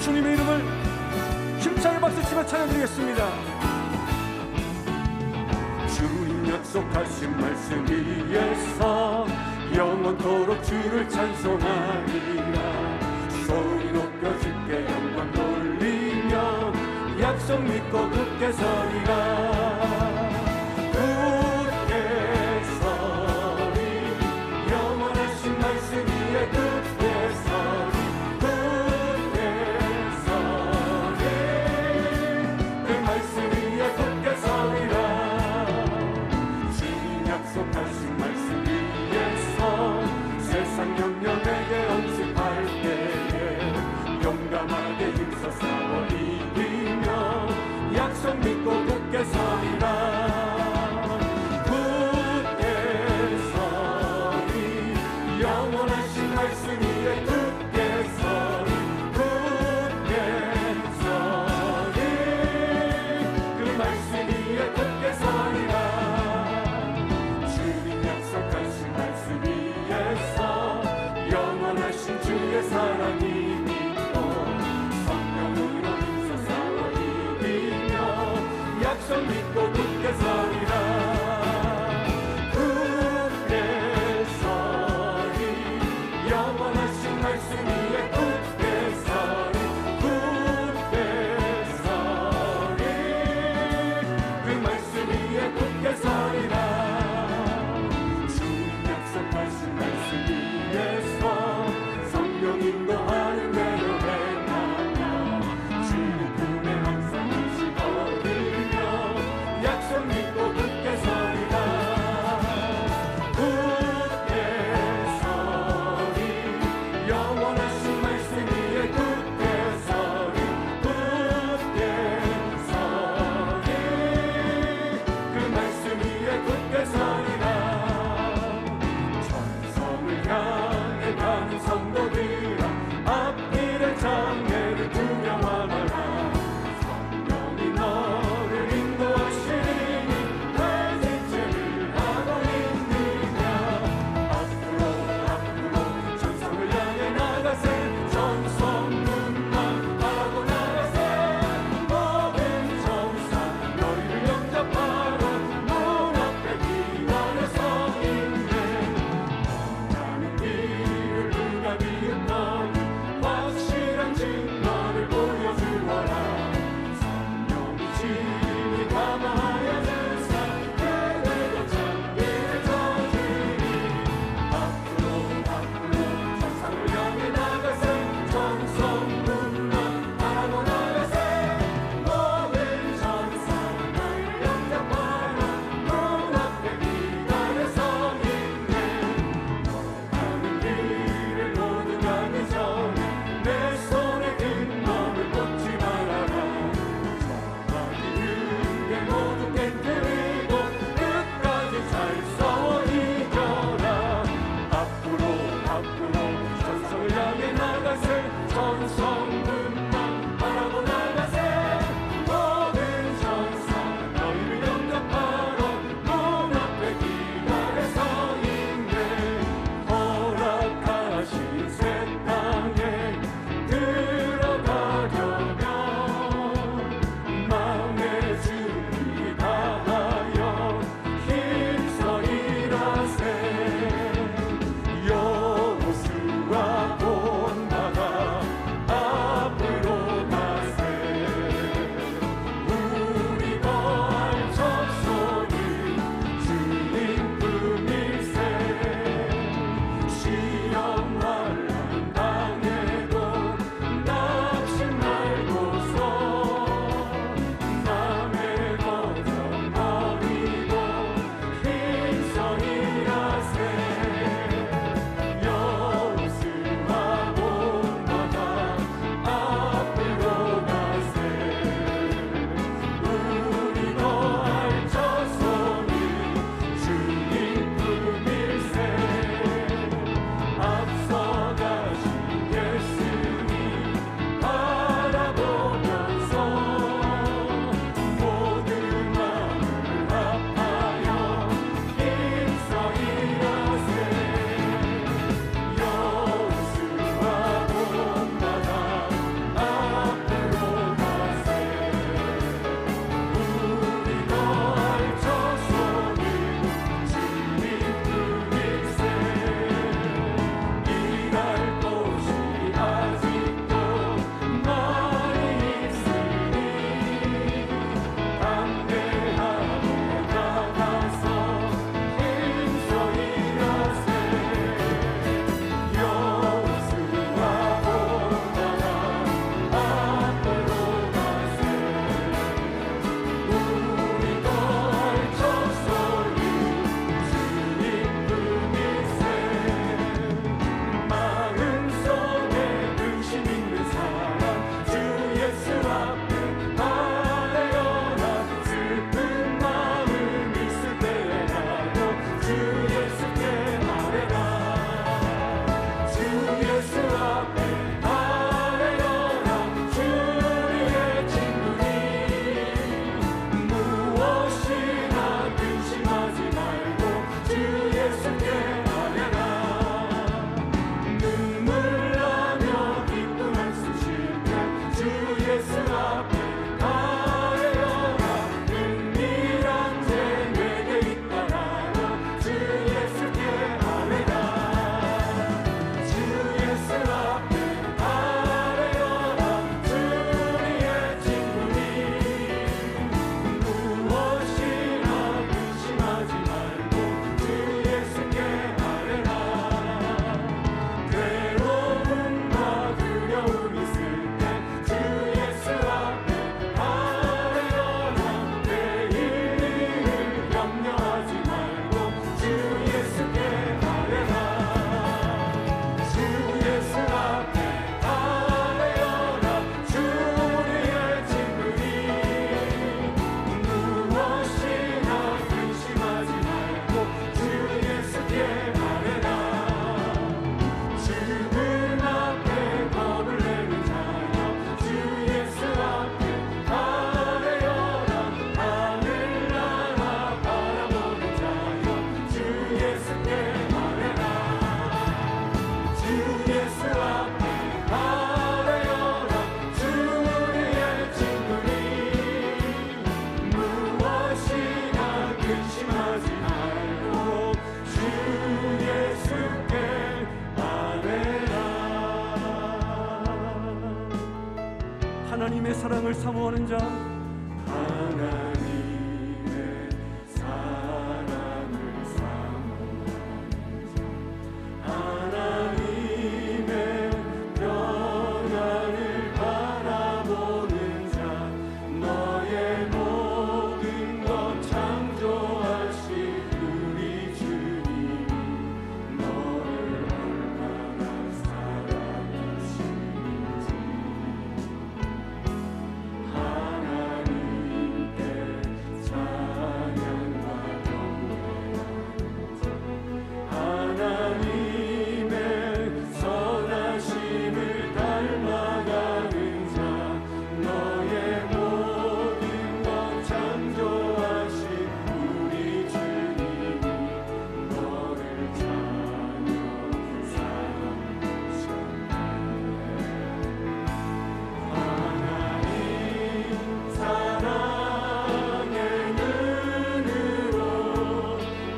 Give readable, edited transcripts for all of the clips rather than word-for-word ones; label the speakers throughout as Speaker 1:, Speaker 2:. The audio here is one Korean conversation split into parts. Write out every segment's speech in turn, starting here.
Speaker 1: 주님의 이름을 힘차게 박수치며 찬양드리겠습니다. 주님 약속하신 말씀 위에서 영원토록 주를 찬송하리라. 소리 높여 주께 영광 돌리며 약속 믿고 굳게 서리라. 굳게 서리 영원하신 말씀 위에 굳게 서리. 굳게 서리 그 말씀 위에 굳게 서리라. 주님 약속하신 말씀 위에서 세상 영령에게 언습할 때에 용감하게 힘써 싸워 이기며 약속 믿고 굳게 사랑을 사모하는 자,
Speaker 2: 하나님의 사랑을 사모하는 자, 하나님의 평안을 바라보는 자, 너의 모든 것 창조하신 우리 주님이 너를 얼마나 사랑하시는지 하나님께 찬양과 경배하는 자, 하나님의 선하심을 닮아가는 자, 너의 모든 것 창조하신 우리 주님이 너를 찬양 삼으셨네. 하나님 사랑의 눈으로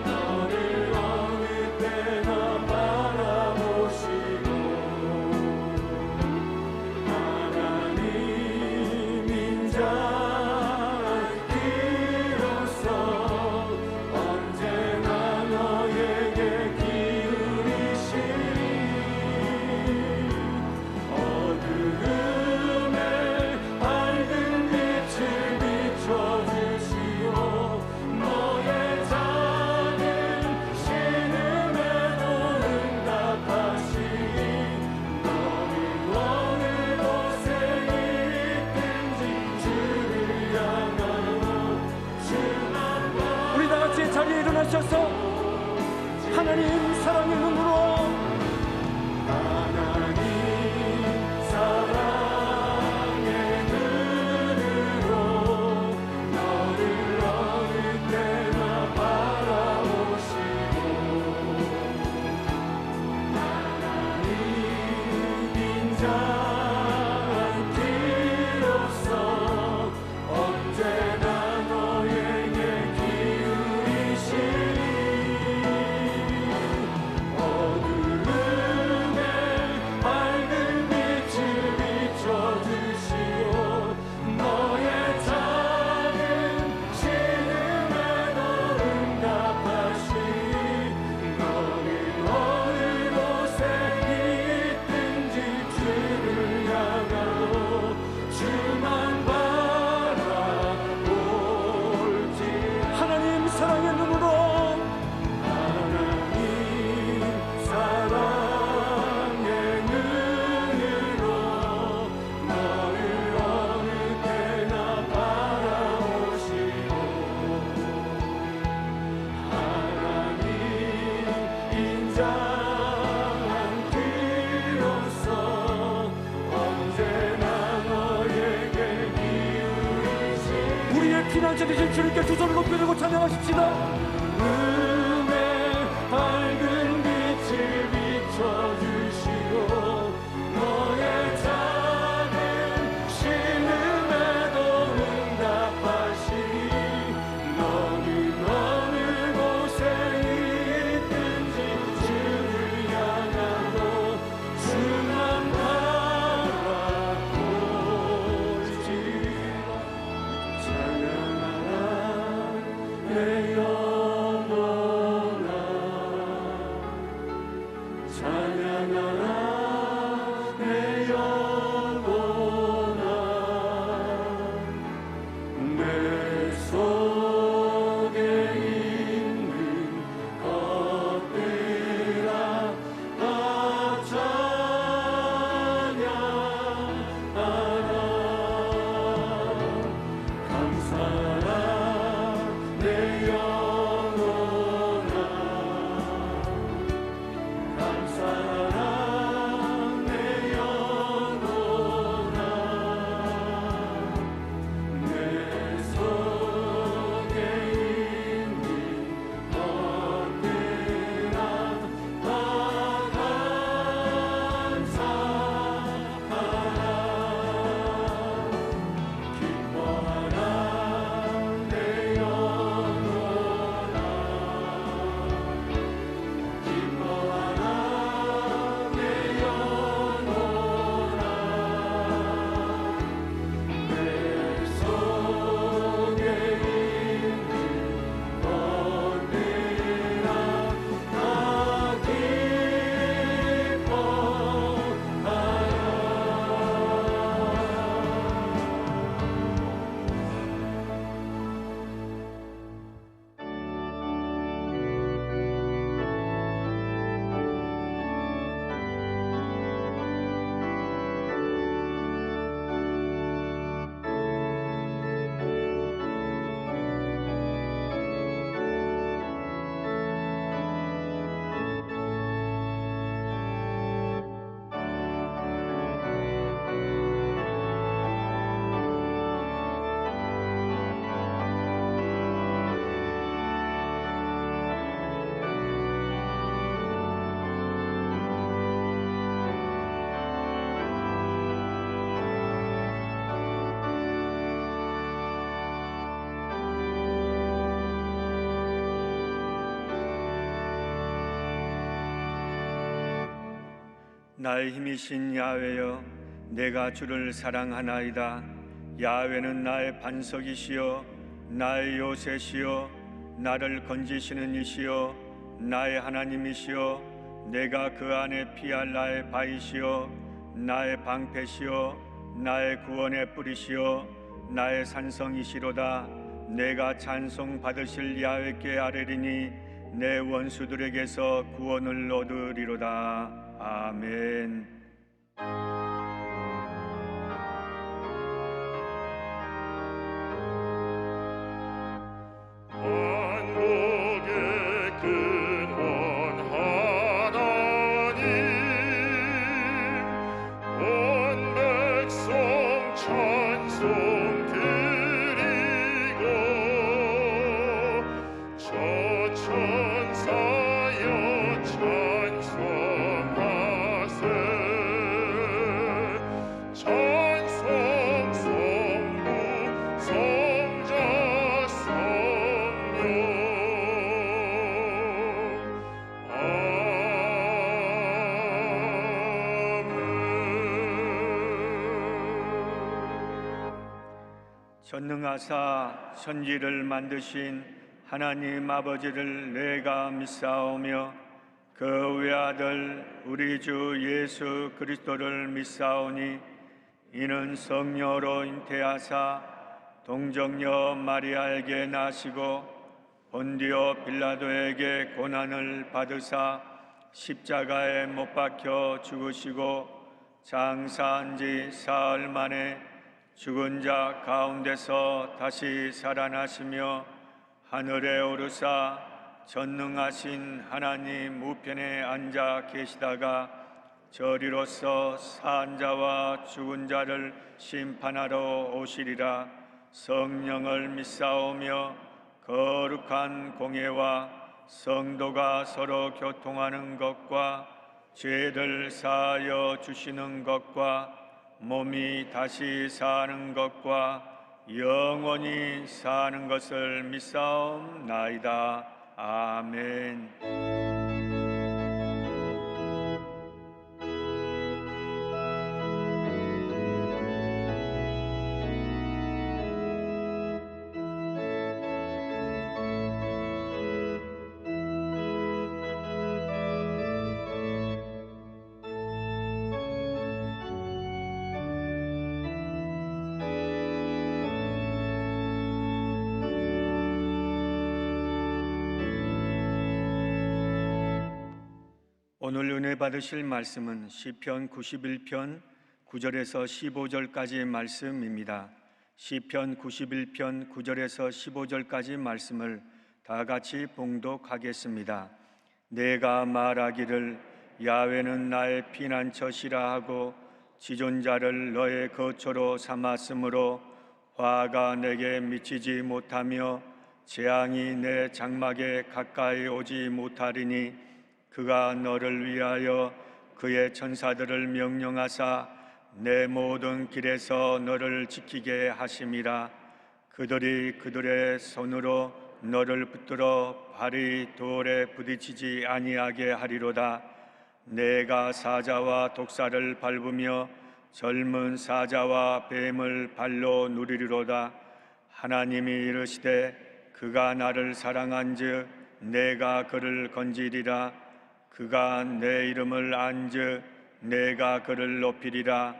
Speaker 2: 너를 어느 때나 바라보시고 하나님 인자기로서 언제나 너에게 기울이시니 어두움에 밝은 빛을 비춰주시오 너의 작은 신음에도 응답하시니 너는 어느 곳에 있든지 주를 향하여 주만
Speaker 1: 우리 다 같이 자리에 일어나셔서 하나님 사랑의 눈으로
Speaker 2: 하나님 사랑의 눈으로 너를 어느 때나 바라보시고 하나님 인자한 길로서 언제나 너에게 기울이시니 어두움에 밝은 빛을 비춰주시오 너의 작은 신음에도 응답하시니 너는 어느 곳에 있든지 주를 향하여 주만 바라볼지
Speaker 1: 하나님 사랑의 눈으로
Speaker 2: 하나님 사랑의 눈으로 너를 어느 때나 바라보시고 하나님 인자한 길로서 언제나 너에게 기울이시니
Speaker 1: 우리의 피난처 되신 주님께 두 손을 높이 들고 찬양하십시다.
Speaker 2: 음에 밝은 빛을 비춰주시고 너의 작은 신음에도 응답하시니 너는 어느 곳에 있든지 주를 향하여 주만 바라볼지 찬양하라 내 영혼
Speaker 1: 나의 힘이신 야훼여, 내가 주를 사랑하나이다. 야훼는 나의 반석이시여, 나의 요새시여, 나를 건지시는 이시여, 나의 하나님이시여, 내가 그 안에 피할 나의 바위시여, 나의 방패시여, 나의 구원의 뿌리시여, 나의 산성이시로다. 내가 찬송 받으실 야훼께 아뢰리니 내 원수들에게서 구원을 얻으리로다. 아멘. 전능하사 천지를 만드신 하나님 아버지를 내가 믿사오며 그 외아들 우리 주 예수 그리스도를 믿사오니 이는 성령으로 잉태하사 동정녀 마리아에게 나시고 본디오 빌라도에게 고난을 받으사 십자가에 못 박혀 죽으시고 장사한 지 사흘 만에 죽은 자 가운데서 다시 살아나시며 하늘에 오르사 전능하신 하나님 우편에 앉아 계시다가 저리로서 산 자와 죽은 자를 심판하러 오시리라. 성령을 믿사오며 거룩한 공예와 성도가 서로 교통하는 것과 죄를 사하여 주시는 것과 몸이 다시 사는 것과 영원히 사는 것을 믿사옵나이다. 아멘. 오늘 은혜 받으실 말씀은 시편 91편 9절에서 15절까지의 말씀입니다. 시편 91편 9절에서 15절까지 말씀을 다 같이 봉독하겠습니다. 내가 말하기를 야훼는 나의 피난처시라 하고 지존자를 너의 거처로 삼았으므로 화가 내게 미치지 못하며 재앙이 내 장막에 가까이 오지 못하리니 그가 너를 위하여 그의 천사들을 명령하사 내 모든 길에서 너를 지키게 하심이라. 그들이 그들의 손으로 너를 붙들어 발이 돌에 부딪히지 아니하게 하리로다. 내가 사자와 독사를 밟으며 젊은 사자와 뱀을 발로 누리리로다. 하나님이 이르시되 그가 나를 사랑한즉 내가 그를 건지리라. 그가 내 이름을 안즉 내가 그를 높이리라.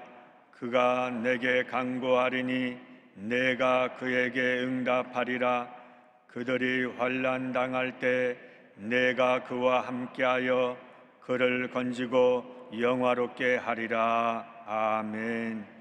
Speaker 1: 그가 내게 간구하리니 내가 그에게 응답하리라. 그들이 환난 당할 때 내가 그와 함께하여 그를 건지고 영화롭게 하리라. 아멘.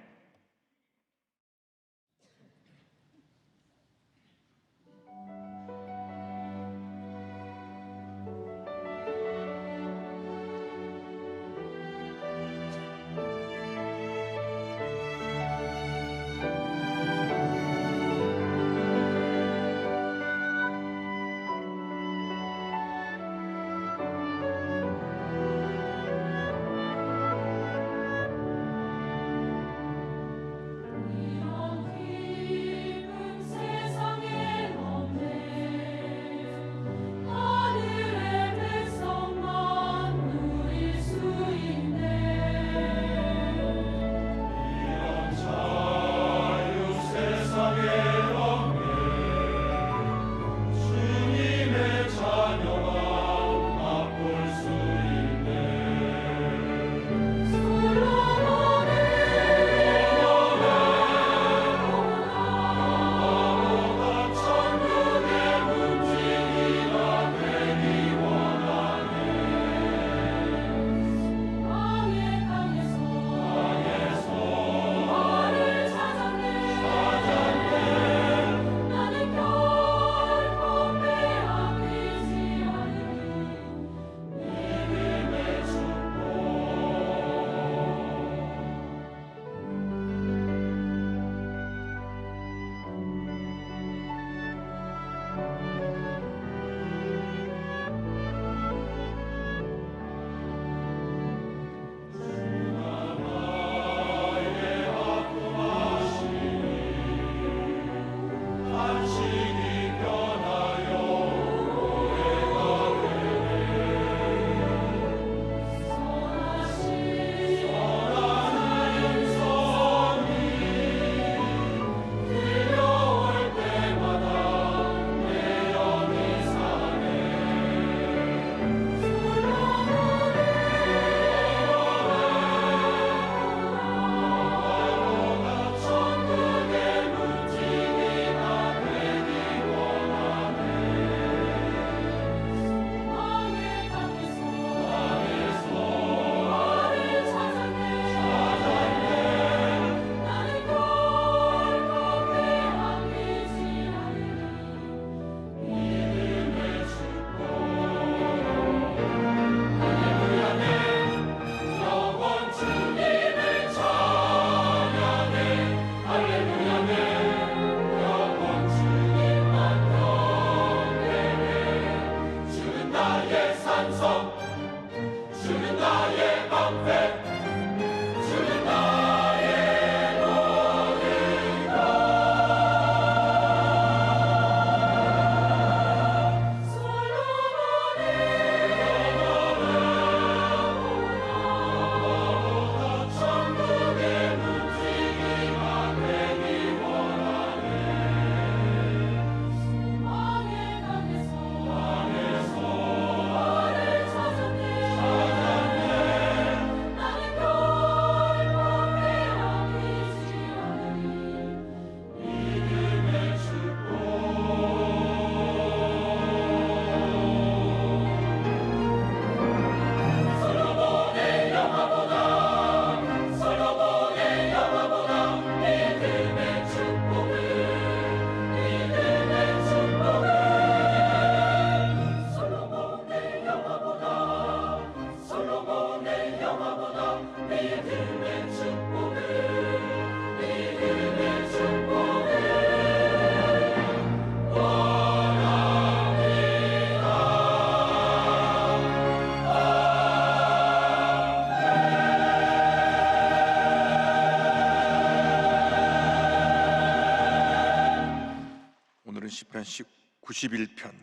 Speaker 3: 시편 91편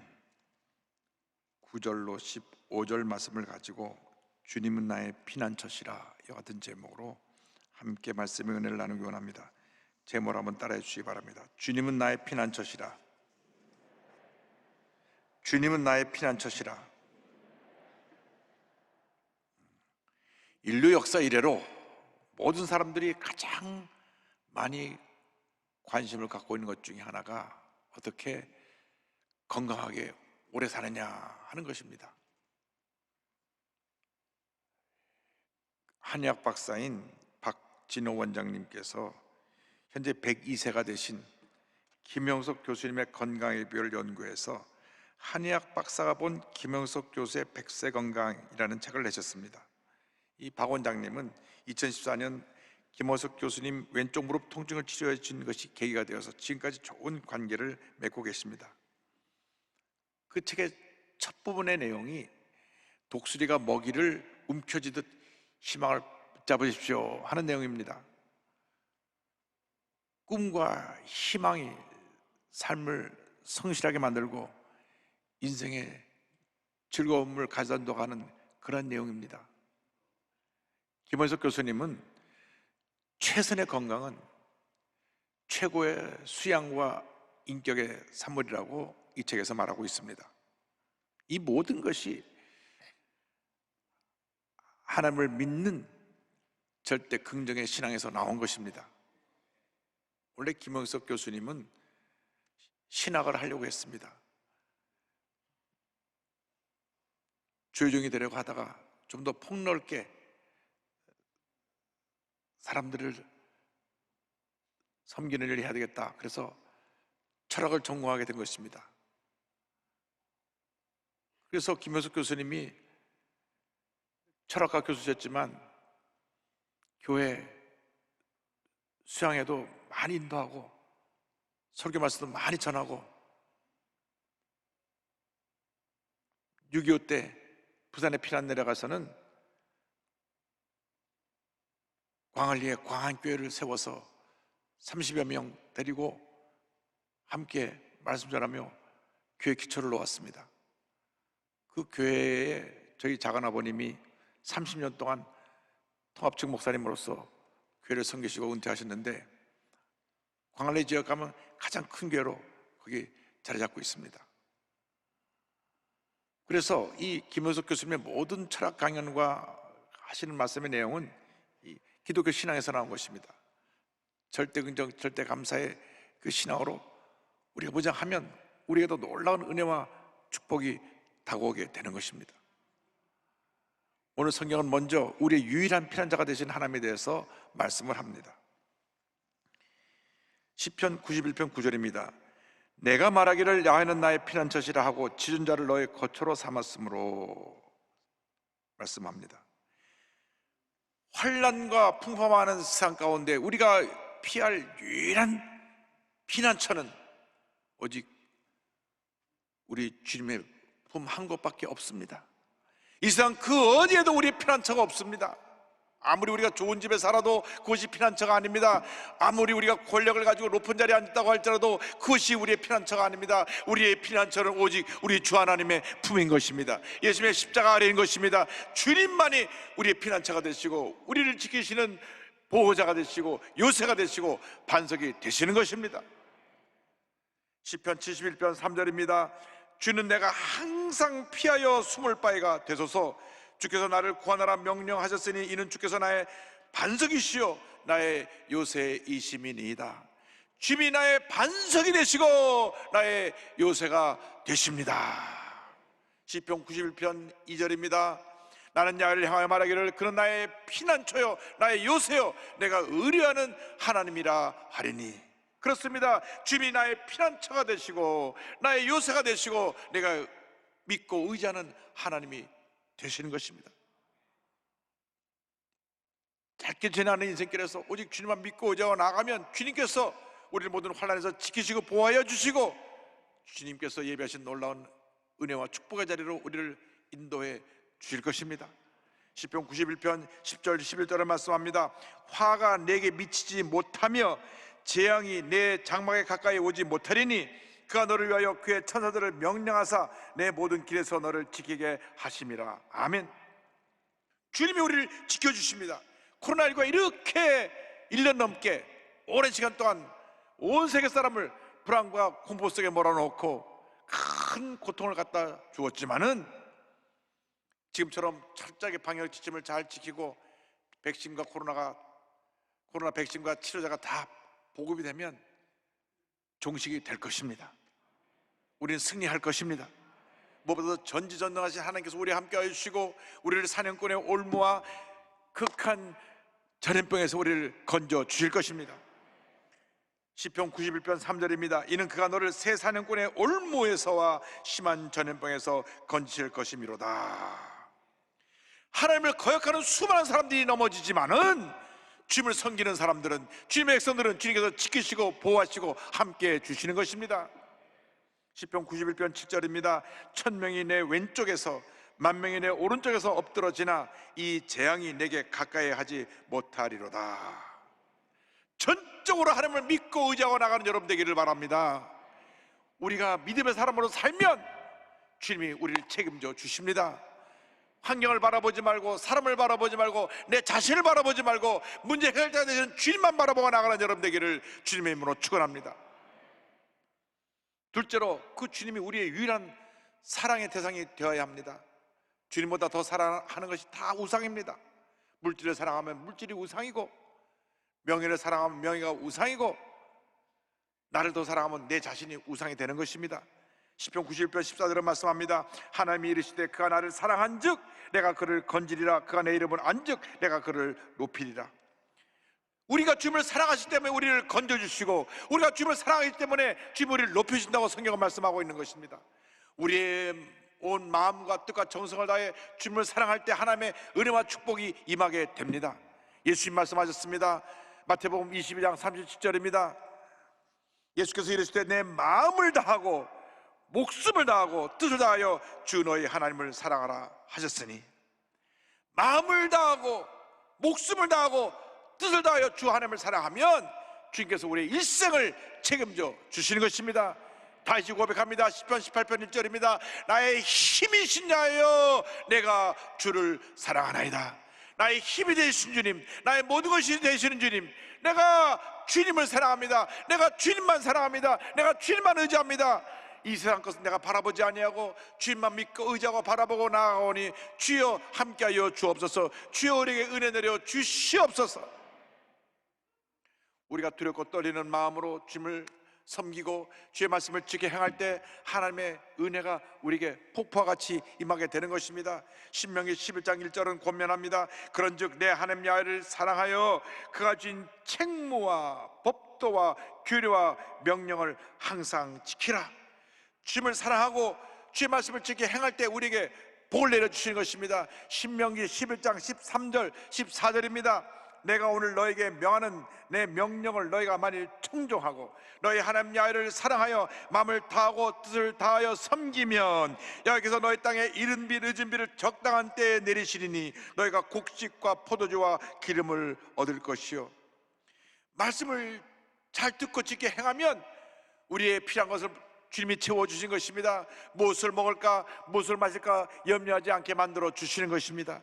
Speaker 3: 9절로 15절 말씀을 가지고 주님은 나의 피난처시라 이와 같은 제목으로 함께 말씀의 은혜를 나누기 원합니다. 제목을 한번 따라해 주시기 바랍니다. 주님은 나의 피난처시라. 주님은 나의 피난처시라. 인류 역사 이래로 모든 사람들이 가장 많이 관심을 갖고 있는 것 중에 하나가 어떻게 건강하게 오래 사느냐 하는 것입니다. 한의학 박사인 박진호 원장님께서 현재 102세가 되신 김영석 교수님의 건강의 비결을 연구해서 한의학 박사가 본 김영석 교수의 100세 건강이라는 책을 내셨습니다. 이 박 원장님은 2014년 김영석 교수님 왼쪽 무릎 통증을 치료해 준 것이 계기가 되어서 지금까지 좋은 관계를 맺고 계십니다. 그 책의 첫 부분의 내용이 독수리가 먹이를 움켜쥐듯 희망을 붙잡으십시오 하는 내용입니다. 꿈과 희망이 삶을 성실하게 만들고 인생의 즐거움을 가져가는 그런 내용입니다. 김원석 교수님은 최선의 건강은 최고의 수양과 인격의 산물이라고 이 책에서 말하고 있습니다. 이 모든 것이 하나님을 믿는 절대 긍정의 신앙에서 나온 것입니다. 원래 김영석 교수님은 신학을 하려고 했습니다. 조용히 되려고 하다가 좀 더 폭넓게 사람들을 섬기는 일을 해야 되겠다. 그래서 철학을 전공하게 된 것입니다. 그래서 김영석 교수님이 철학과 교수셨지만 교회 수양회도 많이 인도하고 설교 말씀도 많이 전하고 6.25 때 부산에 피난 내려가서는 광안리에 광안교회를 세워서 30여 명 데리고 함께 말씀 전하며 교회 기초를 놓았습니다. 그 교회에 저희 작은아버님이 30년 동안 통합측 목사님으로서 교회를 섬기시고 은퇴하셨는데 광안리 지역 가면 가장 큰 교회로 거기 자리 잡고 있습니다. 그래서 이 김영석 교수님의 모든 철학 강연과 하시는 말씀의 내용은 이 기독교 신앙에서 나온 것입니다. 절대 긍정, 절대 감사의 그 신앙으로 우리가 무장하면 우리에게도 놀라운 은혜와 축복이 다가오게 되는 것입니다. 오늘 성경은 먼저 우리의 유일한 피난자가 되신 하나님에 대해서 말씀을 합니다. 시편 91편 9절입니다. 내가 말하기를 야훼는 나의 피난처시라 하고 지존 자를 너의 거처로 삼았으므로 말씀합니다. 환난과 풍파많은 세상 가운데 우리가 피할 유일한 피난처는 오직 우리 주님의 품 한 곳밖에 없습니다. 이 세상 그 어디에도 우리의 피난처가 없습니다. 아무리 우리가 좋은 집에 살아도 그것이 피난처가 아닙니다. 아무리 우리가 권력을 가지고 높은 자리에 앉았다고 할지라도 그것이 우리의 피난처가 아닙니다. 우리의 피난처는 오직 우리 주 하나님의 품인 것입니다. 예수님의 십자가 아래인 것입니다. 주님만이 우리의 피난처가 되시고 우리를 지키시는 보호자가 되시고 요새가 되시고 반석이 되시는 것입니다. 시편 71편 3절입니다. 주는 내가 항상 피하여 숨을 바위가 되소서. 주께서 나를 구하노라 명령하셨으니 이는 주께서 나의 반석이시요 나의 요새이심이니이다. 주님이 나의 반석이 되시고 나의 요새가 되십니다. 시편 91편 2절입니다. 나는 야훼를 향하여 말하기를 그는 나의 피난처요 나의 요새요 내가 의뢰하는 하나님이라 하리니. 그렇습니다. 주님이 나의 피난처가 되시고 나의 요새가 되시고 내가 믿고 의지하는 하나님이 되시는 것입니다. 짧게 지나는 인생길에서 오직 주님만 믿고 의지하고 나가면 주님께서 우리를 모든 환난에서 지키시고 보호하여 주시고 주님께서 예비하신 놀라운 은혜와 축복의 자리로 우리를 인도해 주실 것입니다. 시편 91편 10절 11절을 말씀합니다. 화가 내게 미치지 못하며 재앙이 내 장막에 가까이 오지 못하리니 그가 너를 위하여 그의 천사들을 명령하사 내 모든 길에서 너를 지키게 하심이라. 아멘. 주님이 우리를 지켜주십니다. 코로나19가 이렇게 1년 넘게 오랜 시간 동안 온 세계 사람을 불안과 공포 속에 몰아넣고 큰 고통을 갖다 주었지만은 지금처럼 철저하게 방역 지침을 잘 지키고 백신과 코로나 백신과 치료제가 다 보급이 되면 종식이 될 것입니다. 우리는 승리할 것입니다. 무엇보다도 전지전능하신 하나님께서 우리와 함께하여 주시고 우리를 사냥꾼의 올무와 극한 전염병에서 우리를 건져 주실 것입니다. 시편 91편 3절입니다. 이는 그가 너를 새 사냥꾼의 올무에서와 심한 전염병에서 건지실 것이미로다. 하나님을 거역하는 수많은 사람들이 넘어지지만은 주님을 섬기는 사람들은, 주님의 백성들은 주님께서 지키시고 보호하시고 함께해 주시는 것입니다. 시편 91편 7절입니다. 1000명이 내 왼쪽에서 10,000명이 내 오른쪽에서 엎드러지나 이 재앙이 내게 가까이 하지 못하리로다. 전적으로 하나님을 믿고 의지하고 나가는 여러분 되기를 바랍니다. 우리가 믿음의 사람으로 살면 주님이 우리를 책임져 주십니다. 환경을 바라보지 말고, 사람을 바라보지 말고, 내 자신을 바라보지 말고 문제 해결자가 되시는 주님만 바라보고 나가는 여러분 되기를 주님의 이름으로 축원합니다. 둘째로, 그 주님이 우리의 유일한 사랑의 대상이 되어야 합니다. 주님보다 더 사랑하는 것이 다 우상입니다. 물질을 사랑하면 물질이 우상이고, 명예를 사랑하면 명예가 우상이고, 나를 더 사랑하면 내 자신이 우상이 되는 것입니다. 시편 91편 14절은 말씀합니다. 하나님이 이르시되 그가 나를 사랑한즉 내가 그를 건지리라. 그가 내 이름을 안즉 내가 그를 높이리라. 우리가 주님을 사랑하시기 때문에 우리를 건져주시고, 우리가 주님을 사랑하기 때문에 주님이 우리를 높여주신다고 성경은 말씀하고 있는 것입니다. 우리의 온 마음과 뜻과 정성을 다해 주님을 사랑할 때 하나님의 은혜와 축복이 임하게 됩니다. 예수님 말씀하셨습니다. 마태복음 22장 37절입니다. 예수께서 이르시되 내 마음을 다하고 목숨을 다하고 뜻을 다하여 주 너희 하나님을 사랑하라 하셨으니, 마음을 다하고 목숨을 다하고 뜻을 다하여 주 하나님을 사랑하면 주님께서 우리의 일생을 책임져 주시는 것입니다. 다시 고백합니다. 시편 18편 1절입니다. 나의 힘이신 자여 내가 주를 사랑하나이다. 나의 힘이 되신 주님, 나의 모든 것이 되시는 주님, 내가 주님을 사랑합니다. 내가 주님만 사랑합니다. 내가 주님만 의지합니다. 이 세상 것은 내가 바라보지 아니하고 주님만 믿고 의지하고 바라보고 나아가오니 주여 함께하여 주옵소서. 주여 우리에게 은혜 내려 주시옵소서. 우리가 두렵고 떨리는 마음으로 주님을 섬기고 주의 말씀을 지켜 행할 때 하나님의 은혜가 우리에게 폭포와 같이 임하게 되는 것입니다. 신명기 11장 1절은 권면합니다. 그런즉 내 하나님 야훼를 사랑하여 그가 주신 책무와 법도와 규례와 명령을 항상 지키라. 주님을 사랑하고 주의 말씀을 지켜 행할 때 우리에게 복을 내려주시는 것입니다. 신명기 11장 13절 14절입니다. 내가 오늘 너에게 명하는 내 명령을 너희가 만일 청종하고 너희 하나님 야훼를 사랑하여 마음을 다하고 뜻을 다하여 섬기면 여호와께서 너희 땅에 이른 비 늦은 비를 적당한 때에 내리시리니 너희가 곡식과 포도주와 기름을 얻을 것이요. 말씀을 잘 듣고 지켜 행하면 우리의 필요한 것을 주님이 채워주신 것입니다. 무엇을 먹을까 무엇을 마실까 염려하지 않게 만들어 주시는 것입니다.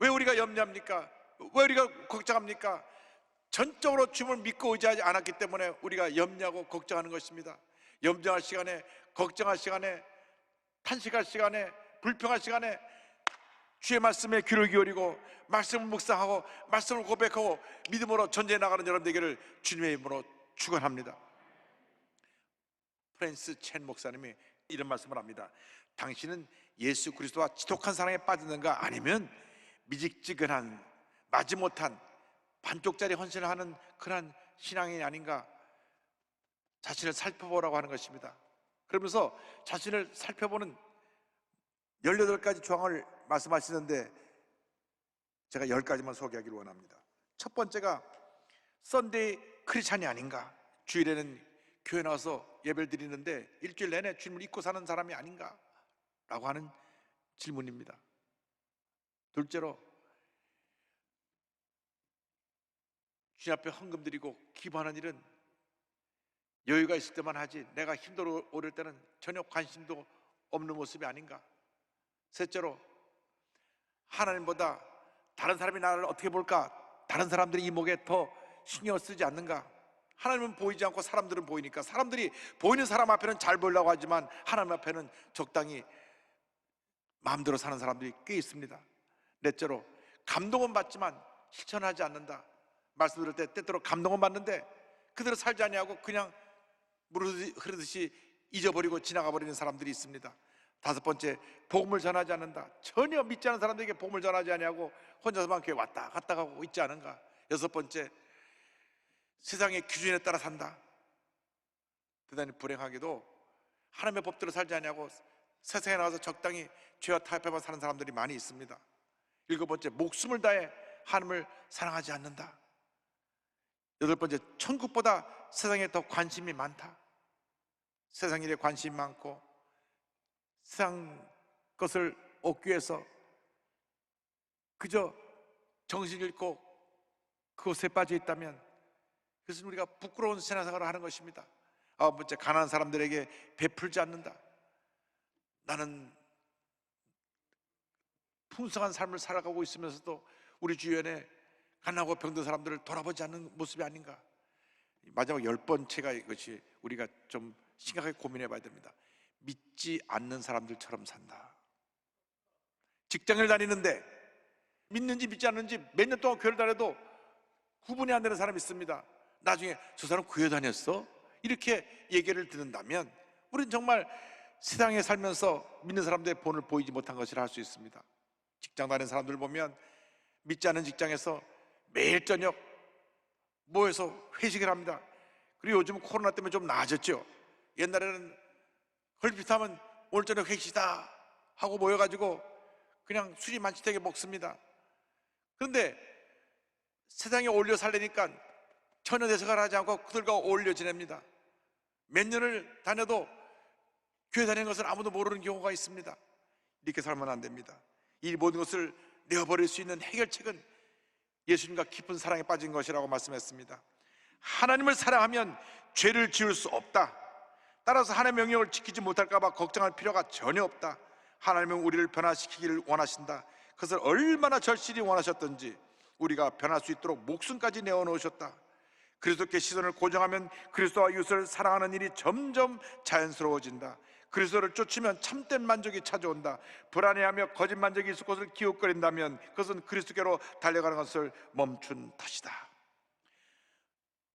Speaker 3: 왜 우리가 염려합니까? 왜 우리가 걱정합니까? 전적으로 주님을 믿고 의지하지 않았기 때문에 우리가 염려하고 걱정하는 것입니다. 염려할 시간에, 걱정할 시간에, 탄식할 시간에, 불평할 시간에 주의 말씀에 귀를 기울이고 말씀을 묵상하고 말씀을 고백하고 믿음으로 전제해 나가는 여러분 되기를 주님의 이름으로 축원합니다. 프랜스 첸 목사님이 이런 말씀을 합니다. 당신은 예수 그리스도와 지독한 사랑에 빠졌는가, 아니면 미직지근한 마지못한 반쪽짜리 헌신을 하는 그런 신앙이 아닌가 자신을 살펴보라고 하는 것입니다. 그러면서 자신을 살펴보는 18가지 조항을 말씀하시는데 제가 10가지만 소개하기를 원합니다. 첫 번째가 썬데이 크리스찬이 아닌가, 주일에는 교회 나와서 예배를 드리는데 일주일 내내 주님을 잊고 사는 사람이 아닌가 라고 하는 질문입니다. 둘째로, 주님 앞에 헌금 드리고 기부하는 일은 여유가 있을 때만 하지 내가 힘들어 오를 때는 전혀 관심도 없는 모습이 아닌가. 셋째로, 하나님보다 다른 사람이 나를 어떻게 볼까, 다른 사람들이 이목에 더 신경을 쓰지 않는가. 하나님은 보이지 않고 사람들은 보이니까 사람들이 보이는 사람 앞에는 잘 보이려고 하지만 하나님 앞에는 적당히 마음대로 사는 사람들이 꽤 있습니다. 넷째로, 감동은 받지만 실천하지 않는다. 말씀 들을 때 때때로 감동은 받는데 그대로 살지 아니하고 그냥 물 흐르듯이 잊어버리고 지나가 버리는 사람들이 있습니다. 다섯 번째, 복음을 전하지 않는다. 전혀 믿지 않는 사람들에게 복음을 전하지 아니하고 혼자서만 교회 왔다 갔다 가고 있지 않은가. 여섯 번째, 세상의 기준에 따라 산다. 대단히 불행하게도 하나님의 법대로 살지 아니하고 세상에 나와서 적당히 죄와 타협해만 사는 사람들이 많이 있습니다. 일곱 번째, 목숨을 다해 하나님을 사랑하지 않는다. 여덟 번째, 천국보다 세상에 더 관심이 많다. 세상 일에 관심이 많고 세상 것을 얻기 위해서 그저 정신 잃고 그것에 빠져 있다면 그것은 우리가 부끄러운 신앙생활을 하는 것입니다. 아홉 번째, 가난한 사람들에게 베풀지 않는다. 나는 풍성한 삶을 살아가고 있으면서도 우리 주변에 가난하고 병든 사람들을 돌아보지 않는 모습이 아닌가. 마지막 열 번째가 이것이 우리가 좀 심각하게 고민해 봐야 됩니다. 믿지 않는 사람들처럼 산다. 직장을 다니는데 믿는지 믿지 않는지 몇 년 동안 교회를 다녀도 구분이 안 되는 사람이 있습니다. 나중에 저 사람 교회 다녔어? 이렇게 얘기를 듣는다면 우리는 정말 세상에 살면서 믿는 사람들의 본을 보이지 못한 것이라 할 수 있습니다. 직장 다니는 사람들 보면 믿지 않는 직장에서 매일 저녁 모여서 회식을 합니다. 그리고 요즘은 코로나 때문에 좀 나아졌죠. 옛날에는 헐빛하면 오늘 저녁 회식이다 하고 모여가지고 그냥 술이 만취되게 먹습니다. 그런데 세상에 어울려 살려니까 전혀 대처를 하지 않고 그들과 어울려 지냅니다. 몇 년을 다녀도 교회 다니는 것을 아무도 모르는 경우가 있습니다. 이렇게 살면 안 됩니다. 이 모든 것을 내어버릴 수 있는 해결책은 예수님과 깊은 사랑에 빠진 것이라고 말씀했습니다. 하나님을 사랑하면 죄를 지을 수 없다. 따라서 하나님의 명령을 지키지 못할까 봐 걱정할 필요가 전혀 없다. 하나님은 우리를 변화시키기를 원하신다. 그것을 얼마나 절실히 원하셨던지 우리가 변할 수 있도록 목숨까지 내어놓으셨다. 그리스도께 시선을 고정하면 그리스도와 이웃을 사랑하는 일이 점점 자연스러워진다. 그리스도를 쫓으면 참된 만족이 찾아온다. 불안해하며 거짓 만족이 있을 것을 기웃거린다면 그것은 그리스도께로 달려가는 것을 멈춘 탓이다.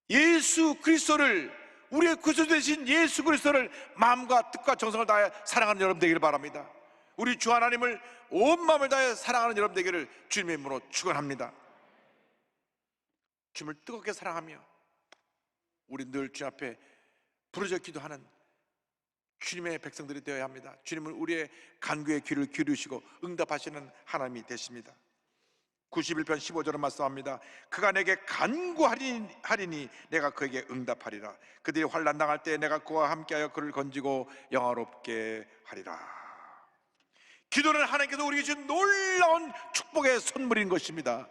Speaker 3: 예수 그리스도를, 우리의 구주 되신 예수 그리스도를 마음과 뜻과 정성을 다해 사랑하는 여러분 되기를 바랍니다. 우리 주 하나님을 온 마음을 다해 사랑하는 여러분 되기를 주님의 이름으로 축원합니다. 주님을 뜨겁게 사랑하며 우리 늘 주 앞에 부르짖어 기도하는 주님의 백성들이 되어야 합니다. 주님은 우리의 간구의 귀를 기울이시고 응답하시는 하나님이 되십니다. 91편 15절은 말씀합니다. 그가 내게 간구하리니 내가 그에게 응답하리라. 그들이 환난 당할 때 내가 그와 함께하여 그를 건지고 영화롭게 하리라. 기도는 하나님께서 우리에게 준 놀라운 축복의 선물인 것입니다.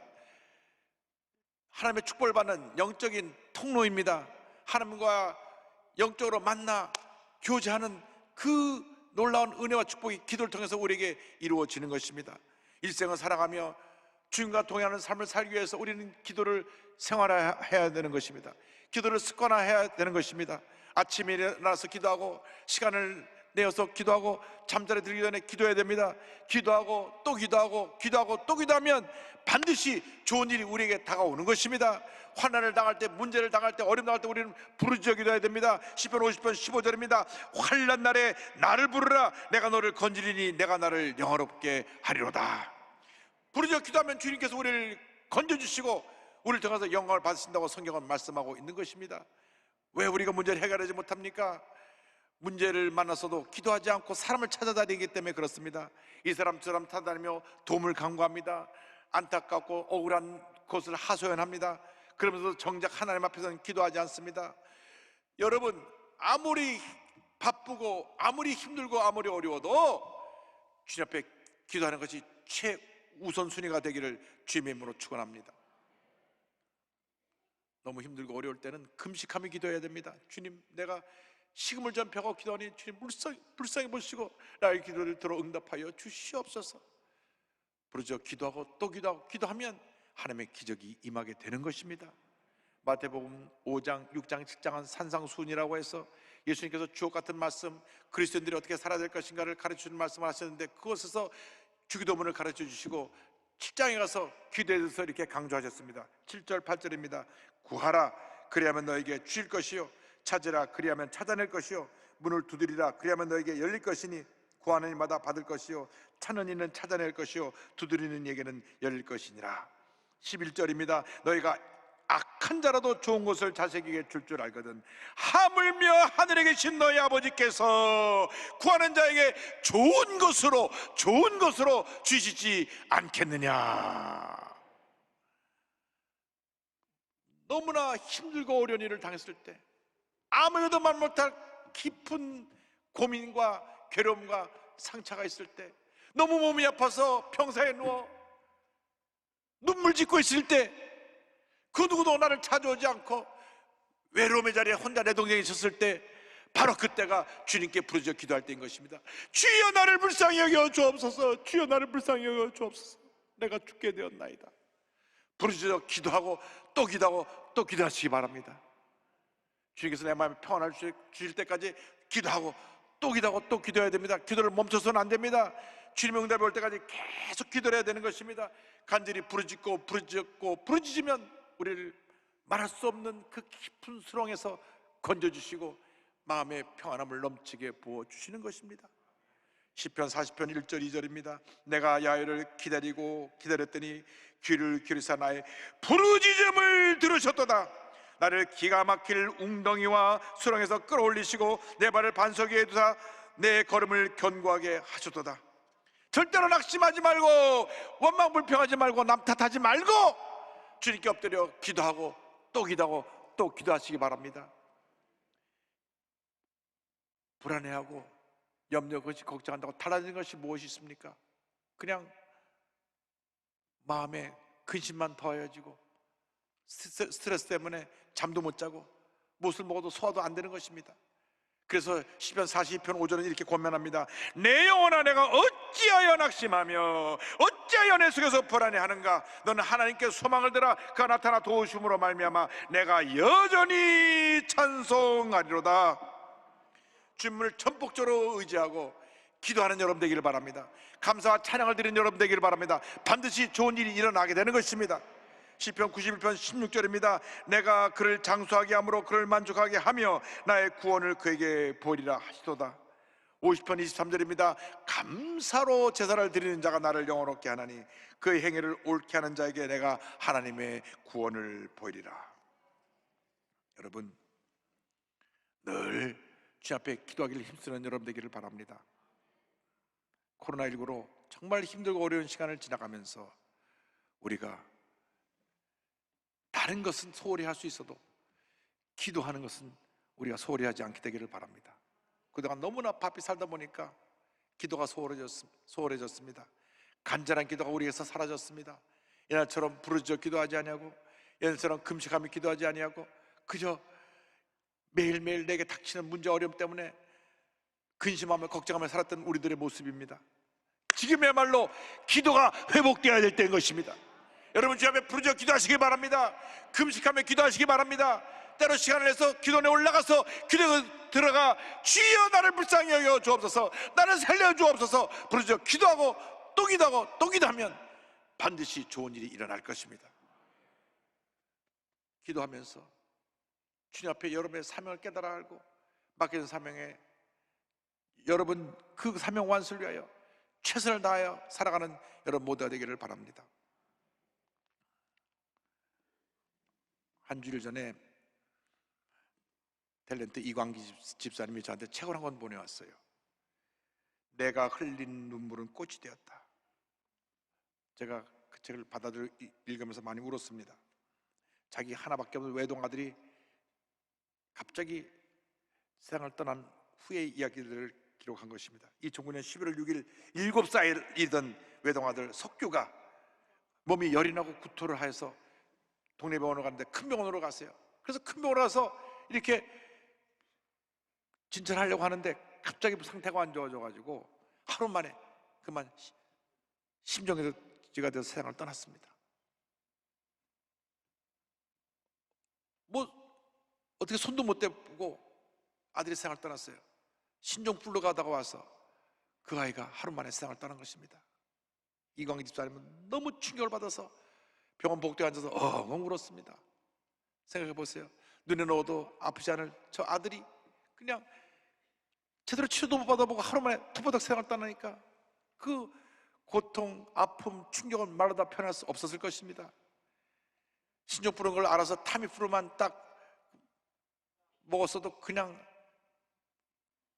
Speaker 3: 하나님의 축복을 받는 영적인 통로입니다. 하나님과 영적으로 만나 교제하는 그 놀라운 은혜와 축복이 기도를 통해서 우리에게 이루어지는 것입니다. 일생을 살아가며 주님과 동행하는 삶을 살기 위해서 우리는 기도를 생활해야 되는 것입니다. 기도를 습관화해야 되는 것입니다. 아침에 일어나서 기도하고 시간을 내어서 기도하고 잠자리 들기 전에 기도해야 됩니다. 기도하고 또 기도하고 기도하고 또 기도하면 반드시 좋은 일이 우리에게 다가오는 것입니다. 환난을 당할 때, 문제를 당할 때, 어려움 당할 때 우리는 부르짖어 기도해야 됩니다. 시편 50편 15절입니다. 환난 날에 나를 부르라. 내가 너를 건지리니 내가 나를 영화롭게 하리로다. 부르짖어 기도하면 주님께서 우리를 건져주시고 우리를 통해서 영광을 받으신다고 성경은 말씀하고 있는 것입니다. 왜 우리가 문제를 해결하지 못합니까? 문제를 만났어도 기도하지 않고 사람을 찾아다니기 때문에 그렇습니다. 이 사람 저 사람 찾아다니며 도움을 간구합니다. 안타깝고 억울한 것을 하소연합니다. 그러면서 정작 하나님 앞에서는 기도하지 않습니다. 여러분, 아무리 바쁘고 아무리 힘들고 아무리 어려워도 주님 앞에 기도하는 것이 최우선순위가 되기를 주님의 이름으로 축원합니다. 너무 힘들고 어려울 때는 금식하며 기도해야 됩니다. 주님, 내가 식음을 전폐하고 기도하니 주님 불쌍히 보시고 나의 기도를 들어 응답하여 주시옵소서. 부르짖어 기도하고 또 기도하고 기도하면 하나님의 기적이 임하게 되는 것입니다. 마태복음 5장, 6장, 7장은 산상수훈이라고 해서 예수님께서 주옥 같은 말씀, 그리스도인들이 어떻게 살아야 될 것인가를 가르쳐주는 말씀을 하셨는데, 그것에서 주기도문을 가르쳐 주시고 7장에 가서 기도에 대해서 이렇게 강조하셨습니다. 7절 8절입니다. 구하라 그리하면 너에게 주실 것이요, 찾으라 그리하면 찾아낼 것이요, 문을 두드리라 그리하면 너에게 열릴 것이니 구하는 이마다 받을 것이요, 찾는 이는 찾아낼 것이요, 두드리는 이에게는 열릴 것이니라. 11절입니다. 너희가 악한 자라도 좋은 것을 자식에게 줄 줄 알거든 하물며 하늘에 계신 너희 아버지께서 구하는 자에게 좋은 것으로 주시지 않겠느냐. 너무나 힘들고 어려운 일을 당했을 때, 아무래도 말 못할 깊은 고민과 괴로움과 상처가 있을 때, 너무 몸이 아파서 병사에 누워 눈물 짓고 있을 때, 그 누구도 나를 찾아오지 않고 외로움의 자리에 혼자 내 동생이 있었을 때, 바로 그때가 주님께 부르짖어 기도할 때인 것입니다. 주여 나를 불쌍히 여겨 주옵소서. 주여 나를 불쌍히 여겨 주옵소서. 내가 죽게 되었나이다. 부르짖어 기도하고 또 기도하고 또 기도하시기 바랍니다. 주님께서 내 마음에 평안을 주실 때까지 기도하고 또 기도하고 또 기도해야 됩니다. 기도를 멈춰서는 안 됩니다. 주님의 응답이 올 때까지 계속 기도를 해야 되는 것입니다. 간절히 부르짖으면 우리를 말할 수 없는 그 깊은 수렁에서 건져주시고 마음의 평안함을 넘치게 부어주시는 것입니다. 시편 40편 1절 2절입니다. 내가 야훼를 기다렸더니 귀를 기울이사 나의 부르짖음을 들으셨도다. 나를 기가 막힐 웅덩이와 수렁에서 끌어올리시고 내 발을 반석 위에 두사 내 걸음을 견고하게 하셨도다. 절대로 낙심하지 말고 원망불평하지 말고 남 탓하지 말고 주님께 엎드려 기도하고 또 기도하고 또 기도하시기 바랍니다. 불안해하고 염려, 것이 걱정한다고 달라지는 것이 무엇이 있습니까? 그냥 마음에 근심만 더해지고 스트레스 때문에 잠도 못 자고 무엇을 먹어도 소화도 안 되는 것입니다. 그래서 시편 42편 5절은 이렇게 권면합니다. 내 영혼아 내가 어찌하여 낙심하며 어찌하여 내 속에서 불안해하는가. 너는 하나님께 소망을 들어 그가 나타나 도우심으로 말미암아 내가 여전히 찬송하리로다. 주님을 전폭적으로 의지하고 기도하는 여러분 되기를 바랍니다. 감사와 찬양을 드리는 여러분 되기를 바랍니다. 반드시 좋은 일이 일어나게 되는 것입니다. 시편 91편 16절입니다. 내가 그를 장수하게 함으로 그를 만족하게 하며 나의 구원을 그에게 보이리라 하시도다. 50편 23절입니다. 감사로 제사를 드리는 자가 나를 영원롭게 하나니 그의 행위를 옳게 하는 자에게 내가 하나님의 구원을 보이리라. 여러분, 늘 주 앞에 기도하기를 힘쓰는 여러분 되기를 바랍니다. 코로나19로 정말 힘들고 어려운 시간을 지나가면서 우리가 다른 것은 소홀히 할 수 있어도 기도하는 것은 우리가 소홀히 하지 않게 되기를 바랍니다. 그동안 너무나 바삐 살다 보니까 기도가 소홀해졌습니다. 간절한 기도가 우리에게서 사라졌습니다. 옛날처럼 부르짖어 기도하지 아니하고 옛날처럼 금식하며 기도하지 아니하고 그저 매일매일 내게 닥치는 문제 어려움 때문에 근심하며 걱정하며 살았던 우리들의 모습입니다. 지금이야말로 기도가 회복되어야 될 때인 것입니다. 여러분 주 앞에 부르짖어 기도하시기 바랍니다. 금식하며 기도하시기 바랍니다. 때로 시간을 내서 기도원에 올라가서 기도에 들어가 주여 나를 불쌍히 여겨 주옵소서, 나를 살려 주옵소서 부르짖어 기도하고 또 기도하고 또 기도하면 반드시 좋은 일이 일어날 것입니다. 기도하면서 주님 앞에 여러분의 사명을 깨달아 알고 맡겨진 사명에 여러분 그 사명 완수를 위하여 최선을 다하여 살아가는 여러분 모두가 되기를 바랍니다. 한 주일 전에 탤런트 이광기 집사님이 저한테 책을 한 권 보내왔어요. 내가 흘린 눈물은 꽃이 되었다. 제가 그 책을 받아들여 읽으면서 많이 울었습니다. 자기 하나밖에 없는 외동아들이 갑자기 세상을 떠난 후의 이야기들을 기록한 것입니다. 2009년 11월 6일 7살이던 외동아들 석규가 몸이 열이 나고 구토를 하여서 동네 병원으로 갔는데 큰 병원으로 갔어요. 그래서 큰 병원으로 가서 이렇게 진찰하려고 하는데 갑자기 상태가 안 좋아져가지고 하루 만에 그만 심정지가 돼서 세상을 떠났습니다. 뭐 어떻게 손도 못 대고 아들이 세상을 떠났어요. 신종플루 가다가 와서 그 아이가 하루 만에 세상을 떠난 것입니다. 이광희 집사님은 너무 충격을 받아서 병원 복도에 앉아서 엉엉 울었습니다. 생각해 보세요. 눈에 넣어도 아프지 않을 저 아들이 그냥 제대로 치료도 못 받아보고 하루 만에 토바닥 세상을 떠나니까 그 고통, 아픔, 충격은 말로 다 표현할 수 없었을 것입니다. 신종플루인 걸 알아서 타미플루만 딱 먹었어도 그냥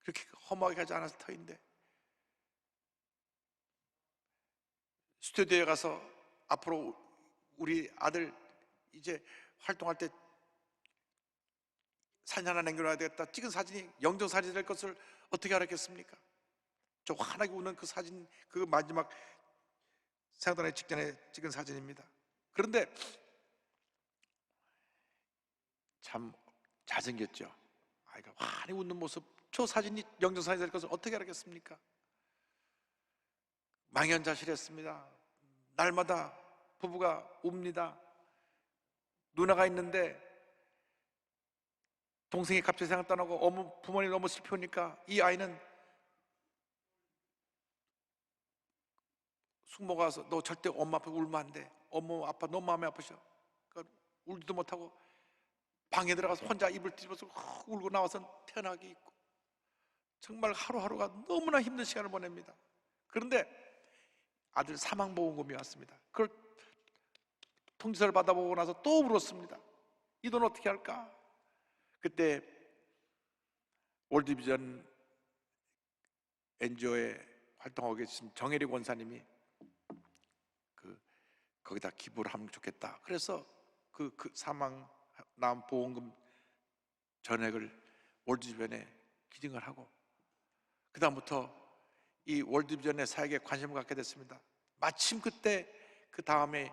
Speaker 3: 그렇게 허무하게 가지 않았을 터인데, 스튜디오에 가서 앞으로 우리 아들 이제 활동할 때 사진 하나 남겨놔야 되겠다, 찍은 사진이 영정사진이 될 것을 어떻게 알았겠습니까? 저 환하게 우는 그 사진, 그 마지막 생각나기 직전에 찍은 사진입니다. 그런데 참 잘생겼죠. 아이가 환히 웃는 모습, 저 사진이 영정사진이 될 것을 어떻게 알았겠습니까? 망연자실했습니다. 날마다 부부가 웁니다. 누나가 있는데 동생이 갑자기 생각 떠나고 부모님이 너무 슬프니까 이 아이는 숙모가 와서 너 절대 엄마 앞에 울면 안 돼. 엄마 아빠 너무 마음이 아프셔. 그러니까 울지도 못하고 방에 들어가서 혼자 이불 뒤집어서 울고 나와서 태어나게 있고, 정말 하루하루가 너무나 힘든 시간을 보냅니다. 그런데 아들 사망보험금이 왔습니다. 그걸 통지서를 받아보고 나서 또 울었습니다. 이 돈 어떻게 할까? 그때 월드비전 NGO에 활동하고 계신 정혜리 권사님이 거기다 기부를 하면 좋겠다. 그래서 그 사망 남 보험금 전액을 월드비전에 기증을 하고, 그 다음부터 이 월드비전의 사역에 관심을 갖게 됐습니다. 마침 그때 그 다음에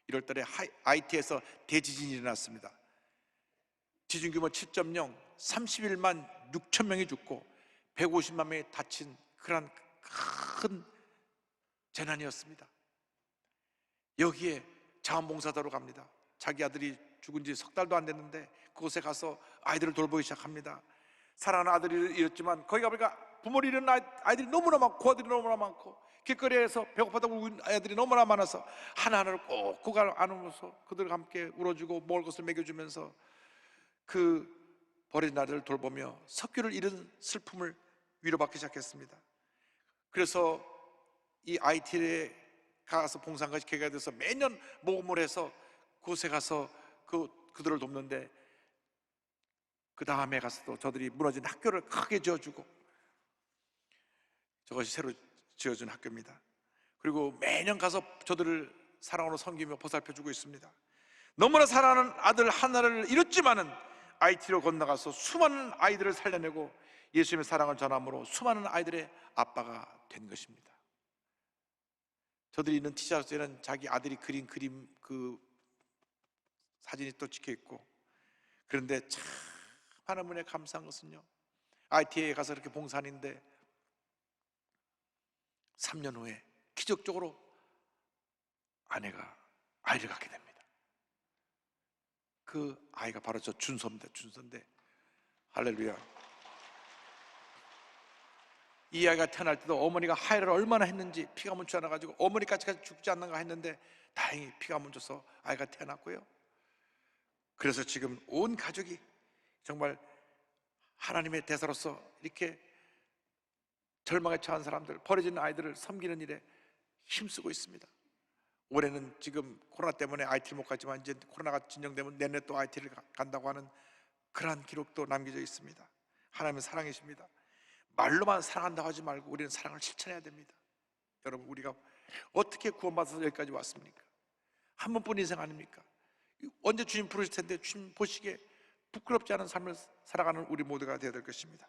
Speaker 3: 1월달에 하이티에서 대지진이 일어났습니다. 지진 규모 7.0, 31만 6천 명이 죽고 150만 명이 다친 그런 큰 재난이었습니다. 여기에 자원봉사자로 갑니다. 자기 아들이 죽은 지 석 달도 안 됐는데 그곳에 가서 아이들을 돌보기 시작합니다. 사랑하는 아들이 잃었지만 거기 가보니까 부모를 잃은 아이들이 너무나 많고 고아들이 너무나 많고 길거리에서 배고파다고 울고 있는 아이들이 너무나 많아서 하나하나를 꼭 그걸 안으면서 그들과 함께 울어주고 먹을 것을 먹여주면서 그 버린 아들을 돌보며 석규를 잃은 슬픔을 위로받기 시작했습니다. 그래서 이 IT에 가서 봉사한 것이 계기가 돼서 매년 모금을 해서 그곳에 가서 그들을 돕는데, 그 다음에 가서도 저들이 무너진 학교를 크게 지어주고, 저것이 새로 지어준 학교입니다. 그리고 매년 가서 저들을 사랑으로 섬기며 보살펴주고 있습니다. 너무나 사랑하는 아들 하나를 잃었지만은 IT로 건너가서 수많은 아이들을 살려내고 예수님의 사랑을 전함으로 수많은 아이들의 아빠가 된 것입니다. 저들이 있는 티셔츠에는 자기 아들이 그린 그림 그 사진이 또 찍혀 있고, 그런데 참 하나님의 감사한 것은요, IT에 가서 이렇게 봉사하는데 3년 후에 기적적으로 아내가 아이를 갖게 됩니다. 그 아이가 바로 저 준서인데 할렐루야. 이 아이가 태어날 때도 어머니가 하혈을 얼마나 했는지 피가 멈추지 않아가지고 어머니까지 죽지 않는가 했는데 다행히 피가 멈춰서 아이가 태어났고요. 그래서 지금 온 가족이 정말 하나님의 대사로서 이렇게 절망에 처한 사람들, 버려진 아이들을 섬기는 일에 힘쓰고 있습니다. 올해는 지금 코로나 때문에 IT를 못 갔지만 이제 코로나가 진정되면 내년에 또 IT를 간다고 하는 그러한 기록도 남겨져 있습니다. 하나님은 사랑이십니다. 말로만 사랑한다고 하지 말고 우리는 사랑을 실천해야 됩니다. 여러분, 우리가 어떻게 구원받아서 여기까지 왔습니까? 한 번뿐인 인생 아닙니까? 언제 주님 부르실 텐데 주님 보시기에 부끄럽지 않은 삶을 살아가는 우리 모두가 되어야 될 것입니다.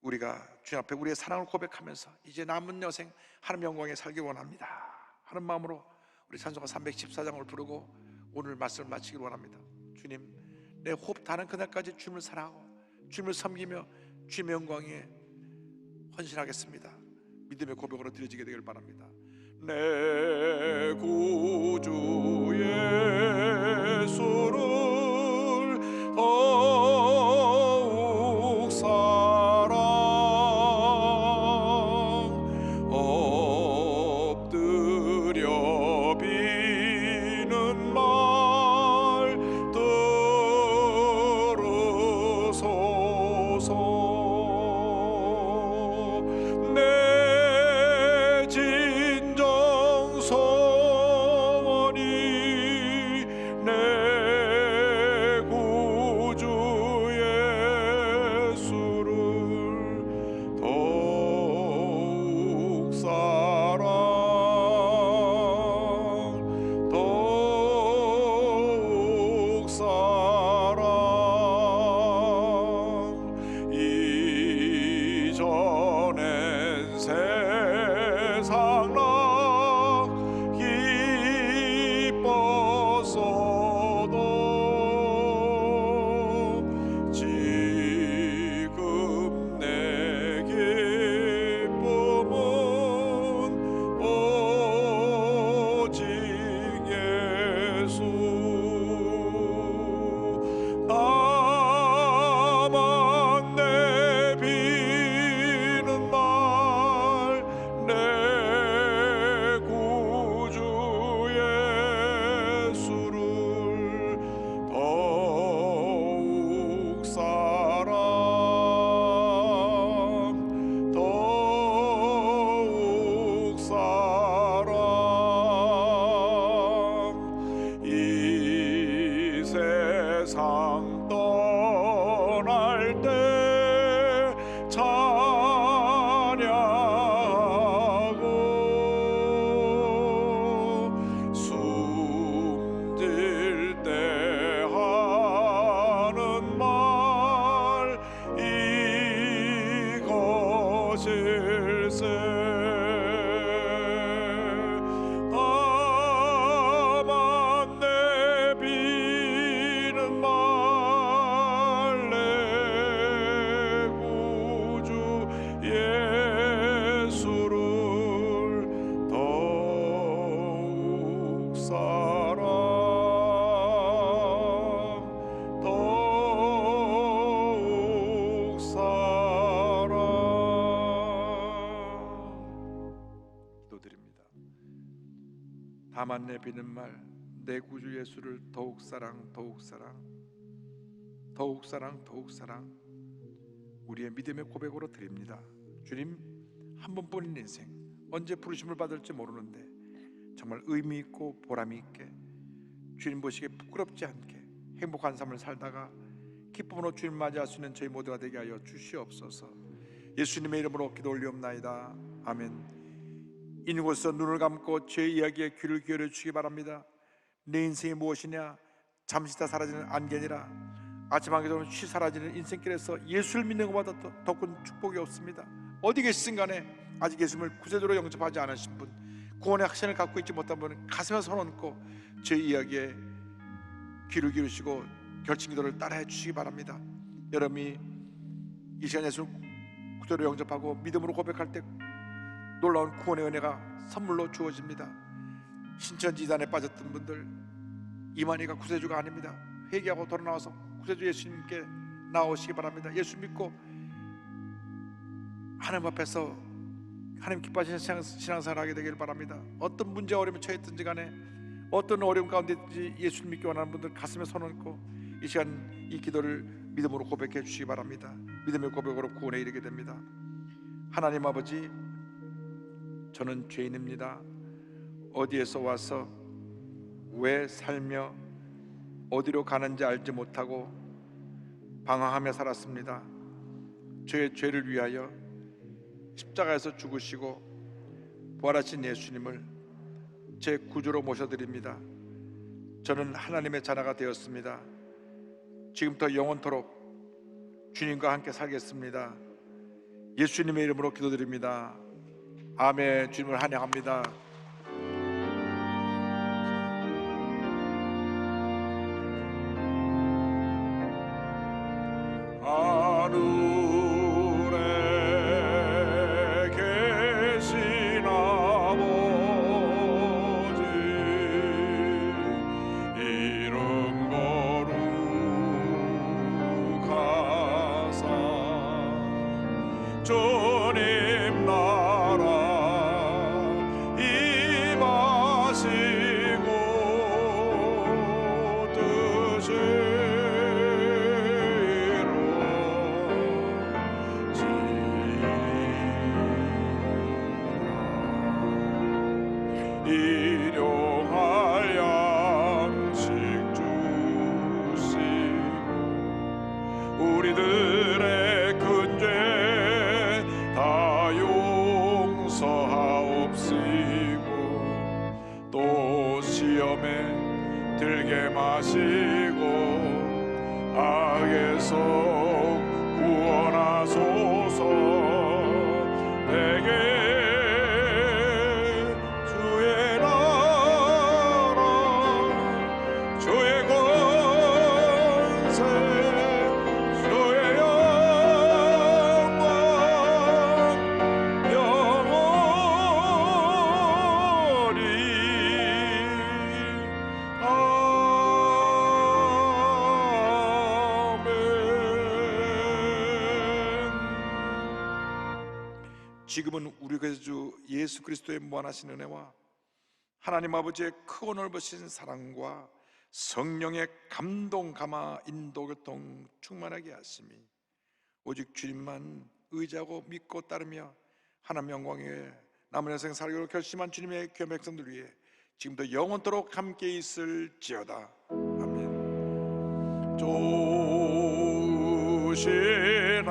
Speaker 3: 우리가 주님 앞에 우리의 사랑을 고백하면서 이제 남은 여생 하나님 영광에 살기 원합니다 하는 마음으로 우리 찬송가 314장을 부르고 오늘 말씀을 마치길 원합니다. 주님, 내 호흡 다는 그날까지 주님을 사랑하고 주님을 섬기며 주님의 영광에 헌신하겠습니다. 믿음의 고백으로 드려지게 되길 바랍니다. 내 구주 예수를 더욱 사랑 엎드려 비는 말 들으소서. 내 진정 소원이 내 구주 예수를 더욱 사랑 더욱 사랑 이전엔 세상 나 기뻤어도 지금 내 기쁨은 오직 예수. 나만 내비는 말 내 구주 예수를 더욱 사랑 더욱 사랑 이 세상 떠날 때 찬양하고 숨질 때 하는 말 이것일세. 나만 내비는 말 내 구주 예수를 더욱 사랑 더욱 사랑. 기도드립니다. 다만 내비는 말 내 구주 예수를 더욱 사랑 더욱 사랑 더욱 사랑 더욱 사랑 우리의 믿음의 고백으로 드립니다. 주님, 한 번뿐인 인생 언제 부르심을 받을지 모르는데 정말 의미 있고 보람이 있게 주님 보시기에 부끄럽지 않게 행복한 삶을 살다가 기쁨으로 주님 맞이할 수 있는 저희 모두가 되게 하여 주시옵소서. 예수님의 이름으로 기도 올리옵나이다. 아멘. 있는 곳에서 눈을 감고 제 이야기에 귀를 기울여 주시기 바랍니다. 내 인생이 무엇이냐? 잠시 다 사라지는 안개니라. 아침 하기 전에 쉬 사라지는 인생길에서 예수를 믿는 것보다 더 큰 축복이 없습니다. 어디 계시든 간에 아직 예수님을 구세주로 영접하지 않으신 분, 구원의 확신을 갖고 있지 못한 분은 가슴에 손 얹고 제 이야기에 귀를 기울이시고 결심기도를 따라해 주시기 바랍니다. 여러분이 이 시간 예수 구세주로 영접하고 믿음으로 고백할 때 놀라운 구원의 은혜가 선물로 주어집니다. 신천지단에 빠졌던 분들, 이만희가 구세주가 아닙니다. 회개하고 돌아 나와서 구세주 예수님께 나오시기 바랍니다. 예수 믿고 하나님 앞에서 하나님 기뻐하시는 신앙생활을 하게 되길 바랍니다. 어떤 문제 어려움에 처했든지 간에 어떤 어려움 가운데 있든지 예수를 믿기 원하는 분들 가슴에 손 얹고 이 시간 이 기도를 믿음으로 고백해 주시기 바랍니다. 믿음의 고백으로 구원에 이르게 됩니다. 하나님 아버지, 저는 죄인입니다. 어디에서 와서 왜 살며 어디로 가는지 알지 못하고 방황하며 살았습니다. 저의 죄를 위하여 십자가에서 죽으시고 부활하신 예수님을 제 구주로 모셔드립니다. 저는 하나님의 자녀가 되었습니다. 지금부터 영원토록 주님과 함께 살겠습니다. 예수님의 이름으로 기도드립니다. 아멘. 주님을 환영합니다.
Speaker 2: 일용할 양식 주시고 우리들의 큰 죄 다 용서하옵시고 또 시험에 들게 마시고 악에서 구원하소서. 내게 주의 나라 주의 권세 주의 영광 영원히
Speaker 3: 지금은 우리 주 예수 그리스도의 무한하신 은혜와 하나님 아버지의 크고 넓으신 사랑과 성령의 감동, 감화, 인도, 교통 충만하게 하심이 오직 주님만 의지하고 믿고 따르며 하나님 영광에 남은 인생 살기로 결심한 주님의 귀한 백성들 위해 지금도 영원토록 함께 있을지어다. 아멘.
Speaker 2: 좋으신